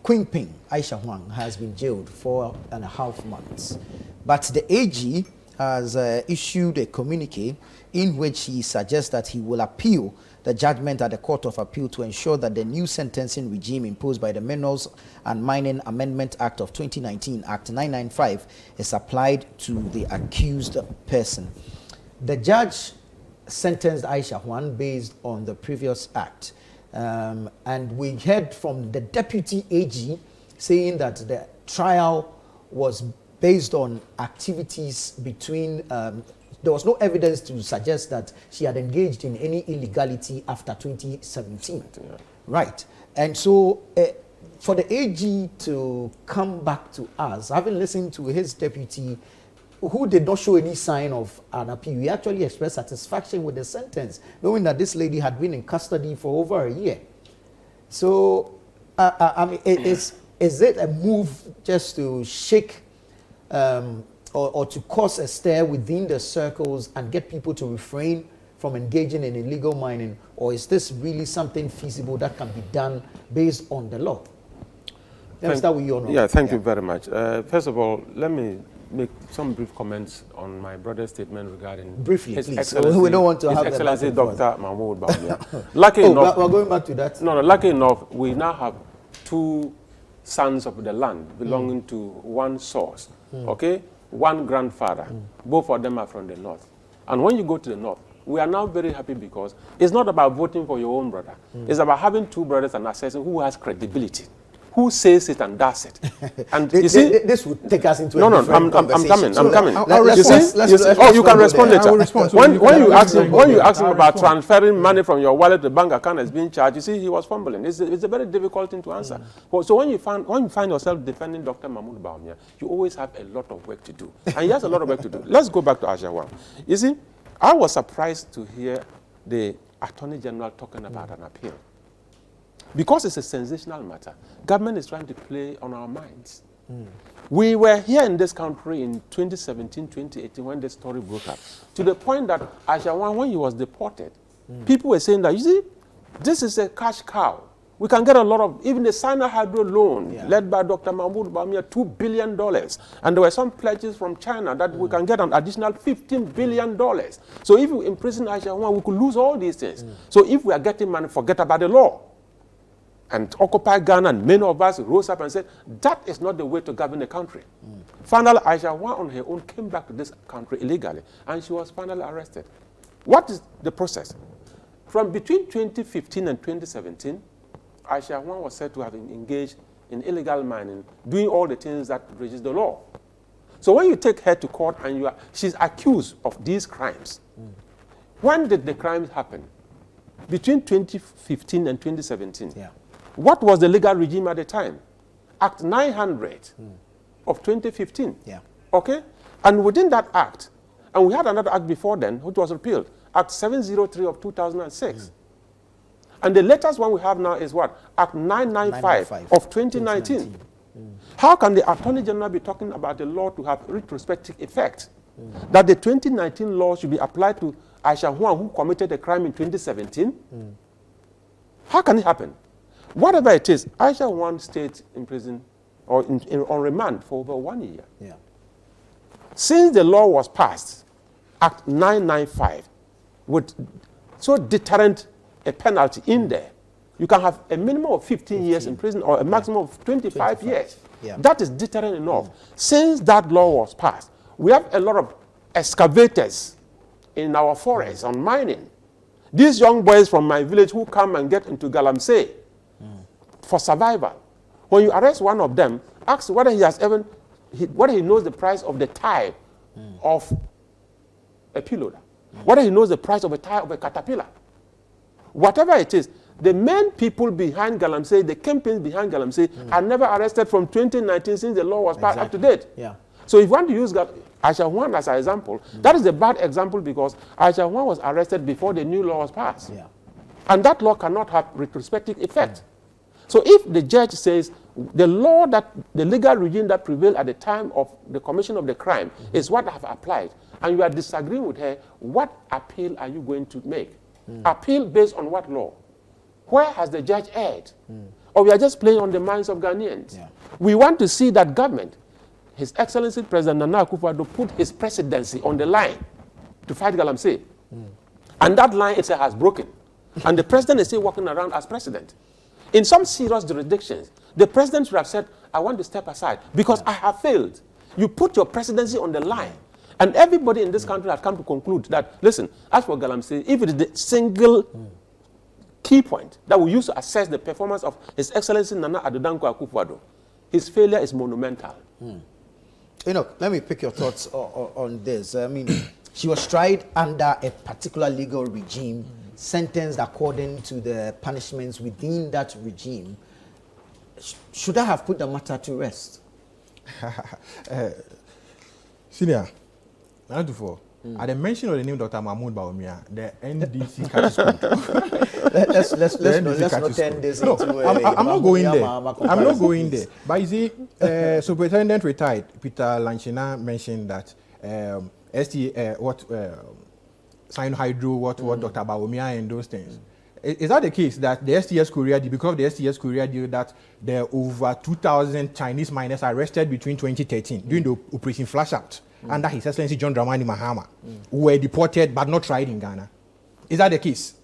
Queen Aisha Huang has been jailed 4.5 months. But the AG has issued a communique in which he suggests that he will appeal the judgment at the Court of Appeal to ensure that the new sentencing regime imposed by the Minerals and Mining Amendment Act of 2019, Act 995, is applied to the accused person. The judge sentenced Aisha Huang based on the previous act. And we heard from the deputy AG saying that the trial was based on activities between, there was no evidence to suggest that she had engaged in any illegality after 2017. Yeah. Right. And so for the AG to come back to us, having listened to his deputy, who did not show any sign of an appeal, he actually expressed satisfaction with the sentence, knowing that this lady had been in custody for over a year. So, I mean, is it a move just to shake or to cause a stir within the circles and get people to refrain from engaging in illegal mining, or is this really something feasible that can be done based on the law? Let me start with you, Honorable. Yeah, thank you very much. First of all, let me make some brief comments on my brother's statement regarding briefly, His please. Excellency, We don't want to have His Excellency Dr. Mahmoud Bawumia. Lucky enough, we're going back to that. No, lucky enough, we now have two sons of the land belonging to one source. Okay, one grandfather. Both of them are from the north. And when you go to the north, we are now very happy because it's not about voting for your own brother. It's about having two brothers and assessing who has credibility, who says it and does it. And you see, this would take us into I'm coming. You see, you can respond later. When you ask him about transferring money from your wallet to bank account as being charged, you see, he was fumbling. It's a very difficult thing to answer. So when you find yourself defending Dr. Mahmoud Bawumia, you always have a lot of work to do, and he has a lot of work to do. Let's go back to Aisha Huang. You see, I was surprised to hear the Attorney General talking about an appeal. Because it's a sensational matter, government is trying to play on our minds. We were here in this country in 2017, 2018 when this story broke up, to the point that Aisha Huang, when he was deported, people were saying that, you see, this is a cash cow. We can get a lot of, even the Sina Hydro loan led by Dr. Mahmoud Bawumia, $2 billion. And there were some pledges from China that we can get an additional $15 billion. So if we imprison Aisha Huang, we could lose all these things. So if we are getting money, forget about the law. And Occupy Ghana, and many of us rose up and said, that is not the way to govern the country. Finally, Aisha Huang on her own came back to this country illegally, and she was finally arrested. What is the process? From between 2015 and 2017, Aisha Huang was said to have engaged in illegal mining, doing all the things that breaches the law. So when you take her to court and she's accused of these crimes, when did the crimes happen? Between 2015 and 2017. What was the legal regime at the time? Act 900 of 2015. Okay? And within that act, and we had another act before then, which was repealed, Act 703 of 2006. And the latest one we have now is what? Act 995 of 2019. How can the Attorney General be talking about the law to have retrospective effect? That the 2019 law should be applied to Aisha Huang, who committed a crime in 2017? How can it happen? Whatever it is, Aisha Huang stayed in prison or on remand for over 1 year. Since the law was passed, Act 995, with so deterrent a penalty in there, you can have a minimum of 15 years in prison or a maximum of 25 years. That is deterrent enough. Since that law was passed, we have a lot of excavators in our forests on mining. These young boys from my village who come and get into Galamsey for survival. When you arrest one of them, ask whether he has whether he knows the price of the tire of a payloader, whether he knows the price of a tire of a caterpillar. Whatever it is, the main people behind Galamsey, the kingpins behind Galamsey, are never arrested from 2019 since the law was passed up to date. So if you want to use Aisha Huang as an example, that is a bad example because Aisha Huang was arrested before the new law was passed. And that law cannot have retrospective effect. So if the judge says the law the legal regime that prevailed at the time of the commission of the crime is what I have applied, and you are disagreeing with her, what appeal are you going to make? Appeal based on what law? Where has the judge erred? or we are just playing on the minds of Ghanaians. Yeah. We want to see that government, His Excellency President Nana Akufo-Addo, put his presidency on the line to fight Galamsey. And that line itself has broken. And the president is still walking around as president. In some serious jurisdictions, the president should have said, I want to step aside because I have failed. You put your presidency on the line. And everybody in this country has come to conclude that, listen, as for Galamsey, if it is the single key point that we use to assess the performance of His Excellency Nana Addo Dankwa Akufo-Addo, his failure is monumental. You know, let me pick your thoughts on this. I mean, she was tried under a particular legal regime, sentenced according to the punishments within that regime. Should I have put the matter to rest? Senior, at the mention of the name Dr. Mahmoud Bawumia, the NDC catches let's not turn this into I'm not going there. I'm not going there. But you see, Superintendent retired Peter Lanchina mentioned that Sign Hydro, what Dr. Bawumia and those things. Is that the case that the STS Korea deal, because of the STS Korea deal, that there are over 2,000 Chinese miners arrested between 2013 during the Operation Flashout under His Excellency John Dramani Mahama, who were deported but not tried in Ghana? Is that the case?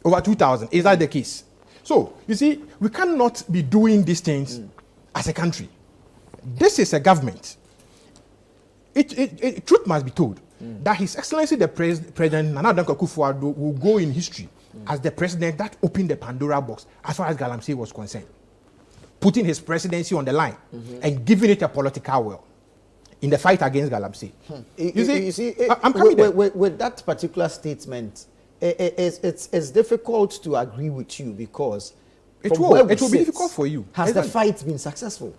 Over 2,000. Is that the case? So, you see, we cannot be doing these things as a country. This is a government. Truth must be told that His Excellency the President Nana Addo Dankwa Akufo-Addo will go in history as the president that opened the Pandora box as far as Galamsey was concerned, putting his presidency on the line and giving it a political will in the fight against Galamsey. You see, I'm coming with that particular statement. It's difficult to agree with you because it will be difficult for you. Has the fight been successful?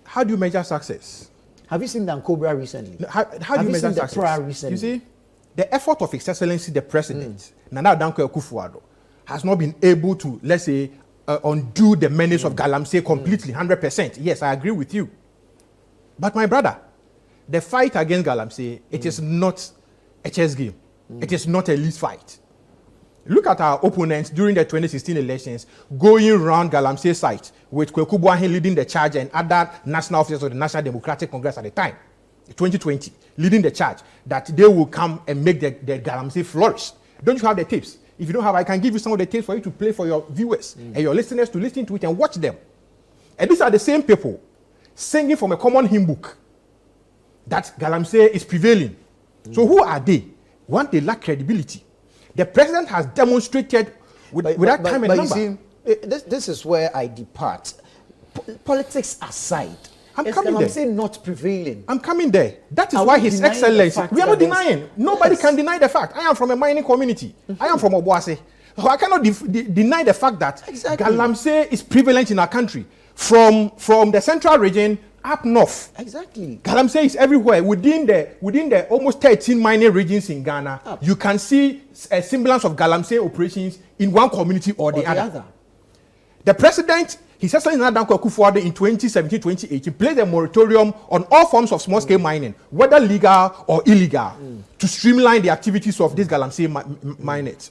How do you measure success? Have you seen Cobra recently? How do you measure success? Recently? You see, the effort of His Excellency the President, Nana Addo Dankwa Akufo-Addo, has not been able to, let's say, undo the menace of Galamsey completely, 100%. Yes, I agree with you. But my brother, the fight against Galamsey, it is not a chess game. It is not a least fight. Look at our opponents during the 2016 elections going around Galamsey site with Kweku Boahen leading the charge and other national officers of the National Democratic Congress at the time, 2020, leading the charge that they will come and make the Galamsey flourish. Don't you have the tapes? If you don't have, I can give you some of the tapes for you to play for your viewers and your listeners to listen to it and watch them. And these are the same people singing from a common hymn book that Galamsey is prevailing. So who are they? One, they lack credibility. The president has demonstrated with that time and number. You see, this is where I depart. Politics aside, I'm saying not prevailing. I'm coming there. That is why His Excellency. We are not denying. Nobody can deny the fact. I am from a mining community. I am from Obuasi. So I cannot deny the fact that Galamsey is prevalent in our country. From the central region up north. Exactly. Galamsey is everywhere. Within the almost 13 mining regions in Ghana, you can see a semblance of Galamsey operations in one community or the other. The president, His Excellency Nana Addo Dankwa Akufo-Addo in 2017-2018 placed a moratorium on all forms of small-scale mining, whether legal or illegal, to streamline the activities of these Galamsey miners.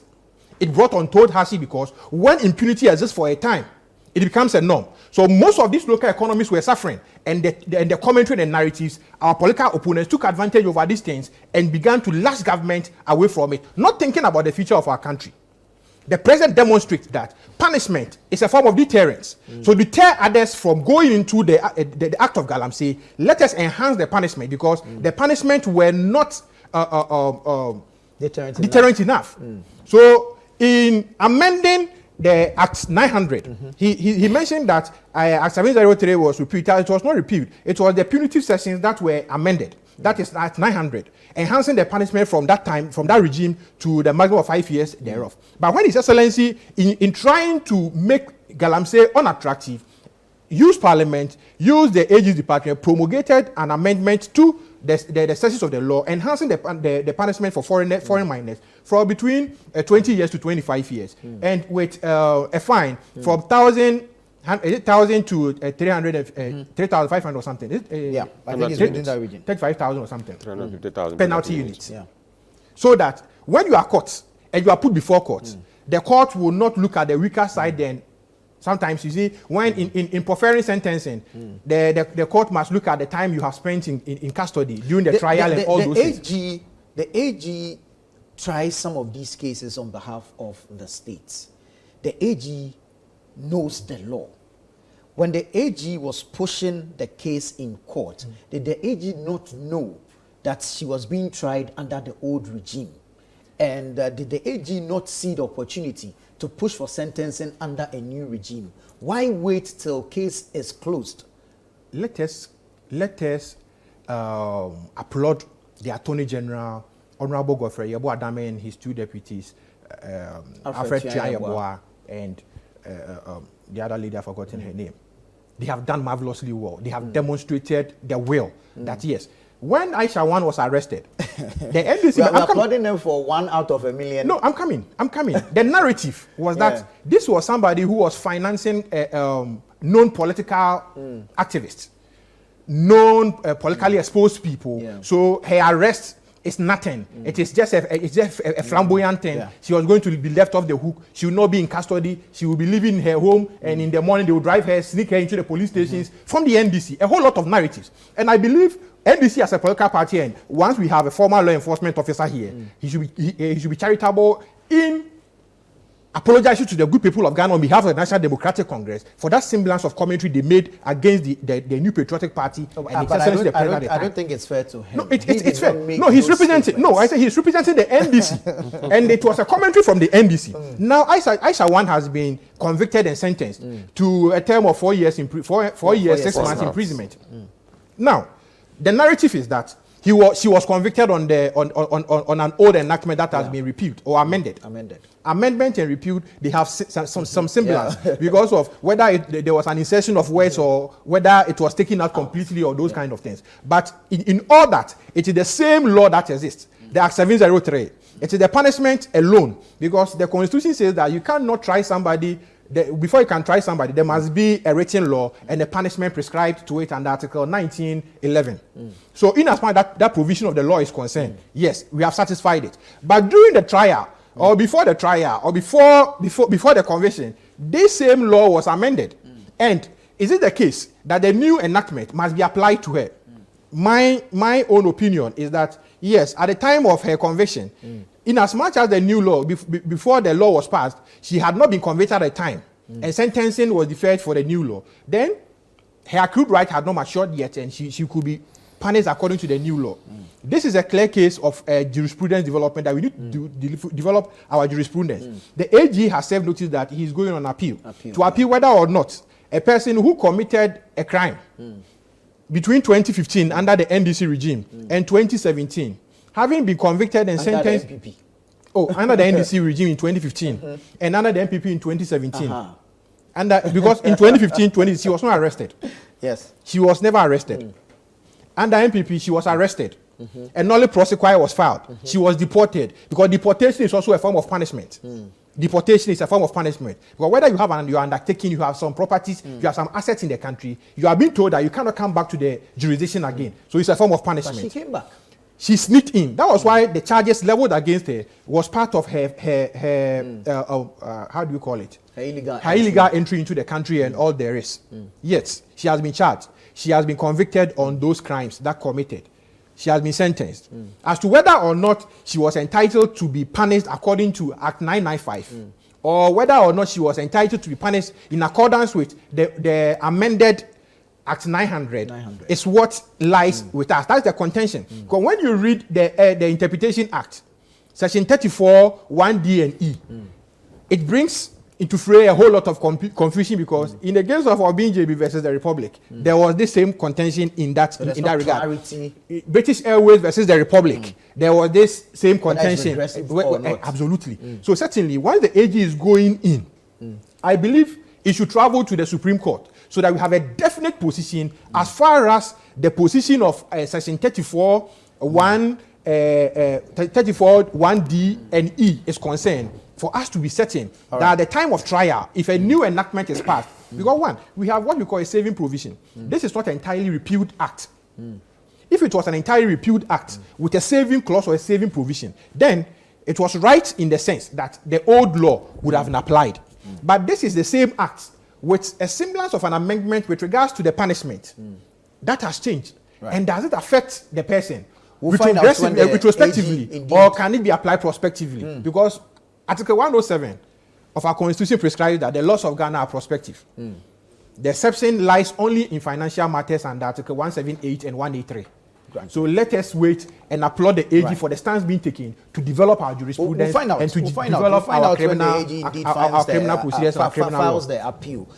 It brought untold hardship because when impunity exists for a time, it becomes a norm. So most of these local economies were suffering, and the commentary and narratives, our political opponents took advantage over these things and began to lash government away from it, not thinking about the future of our country. The president demonstrates that punishment is a form of deterrence. So deter others from going into the act of Galamsey. Let us enhance the punishment because the punishment were not deterrent enough. So in amending the Act 900, he mentioned that Act 703 was repealed. It was not repealed. It was the punitive sections that were amended. That is Act 900, enhancing the punishment from that time, from that regime, to the maximum of 5 years thereof. But when His Excellency, in trying to make Galamsey unattractive, used Parliament, used the AG's department, promulgated an amendment to the sections of the law, enhancing the punishment for foreign miners from between 20 years to 25 years, and with a fine from 1,000 to 3,500 or something. Yeah, I think it's within that region. 35,000 or something. 350,000 penalty units. Yeah. So that when you are caught and you are put before court, the court will not look at the weaker side than Sometimes you see, when in preferring sentencing, the court must look at the time you have spent in custody during the trial and all those things. The AG tries some of these cases on behalf of the states. The AG knows the law. When the AG was pushing the case in court, did the AG not know that she was being tried under the old regime? And did the AG not see the opportunity to push for sentencing under a new regime? Why wait till case is closed? Let us applaud the Attorney General, Honorable Godfrey Yeboah Dame, and his two deputies, Alfred Yeboah and the other lady, I've forgotten her name. They have done marvelously well. They have demonstrated their will that yes. When Aisha Huang was arrested, the NDC... We are applauding them for 1 out of a million. No, I'm coming. The narrative was that this was somebody who was financing known political activists, known politically exposed people. Yeah. So her arrest is nothing. It is just a flamboyant thing. Yeah. She was going to be left off the hook. She will not be in custody. She will be living in her home, and in the morning they will drive her, sneak her into the police stations from the NDC. A whole lot of narratives. And I believe NDC as a political party, and once we have a former law enforcement officer here, he should be charitable in apologizing to the good people of Ghana on behalf of the National Democratic Congress for that semblance of commentary they made against the new patriotic party. I don't think it's fair to him. No, it's fair. No, he's representing. No, I say he's representing the NDC, and it was a commentary from the NDC. Now, Aisha Huang has been convicted and sentenced to a term of 4 years, 4 years, 6 months imprisonment. Now, the narrative is that she was convicted on an old enactment that has been repealed or amended. Amendment and repeal, they have some semblance because of whether there was an insertion of words or whether it was taken out completely or those kind of things. But in all that, it is the same law that exists. The Act 703. It is the punishment alone, because the Constitution says that you cannot try somebody. Before you can try somebody, there must be a written law and a punishment prescribed to it under Article 1911. So in as far as that provision of the law is concerned, yes, we have satisfied it. But during the trial, or before the trial, or before the conviction, this same law was amended. And is it the case that the new enactment must be applied to her? My own opinion is that, yes, at the time of her conviction, in as much as the new law, before the law was passed, she had not been convicted at the time, and sentencing was deferred for the new law. Then her accrued right had not matured yet, and she could be punished according to the new law. This is a clear case of jurisprudence development that we need to develop our jurisprudence. The AG has served notice that he is going on appeal to appeal whether or not a person who committed a crime between 2015 under the NDC regime and 2017, having been convicted and sentenced under the NDC regime in 2015 and under the MPP in 2017. Because in 2015, she was not arrested. Yes. She was never arrested. Under MPP, she was arrested. A nolle prosequi was filed. She was deported, because deportation is also a form of punishment. Deportation is a form of punishment. Because whether you have your undertaking, you have some properties, you have some assets in the country, you are being told that you cannot come back to the jurisdiction again. So it's a form of punishment. But she came back. She sneaked in. That was why the charges leveled against her was part of her how do you call it? Her illegal entry into the country and all there is. Yes, she has been charged. She has been convicted on those crimes that committed. She has been sentenced. As to whether or not she was entitled to be punished according to Act 995, or whether or not she was entitled to be punished in accordance with the amended Act 900 is what lies with us. That's the contention. Because when you read the Interpretation Act, Section 34, 1D and E, it brings into fray a whole lot of confusion, because in the case of JB versus the Republic, there was this same contention in that regard. Clarity. British Airways versus the Republic, there was this same contention. Absolutely. So certainly, once the AG is going in, I believe it should travel to the Supreme Court, so that we have a definite position as far as the position of Section 34, 1D and E is concerned, for us to be certain that at the time of trial, if a new enactment is passed, because we have what we call a saving provision. This is not an entirely repealed act. If it was an entirely repealed act with a saving clause or a saving provision, then it was right in the sense that the old law would have been applied. But this is the same act with a semblance of an amendment with regards to the punishment. That has changed. Right. And does it affect the person retrospectively, or can it be applied prospectively? Because Article 107 of our Constitution prescribes that the laws of Ghana are prospective. The exception lies only in financial matters under Article 178 and 183. So let us wait and applaud the AG for the stance being taken to develop our jurisprudence and to develop our criminal procedures and our criminal files the appeal.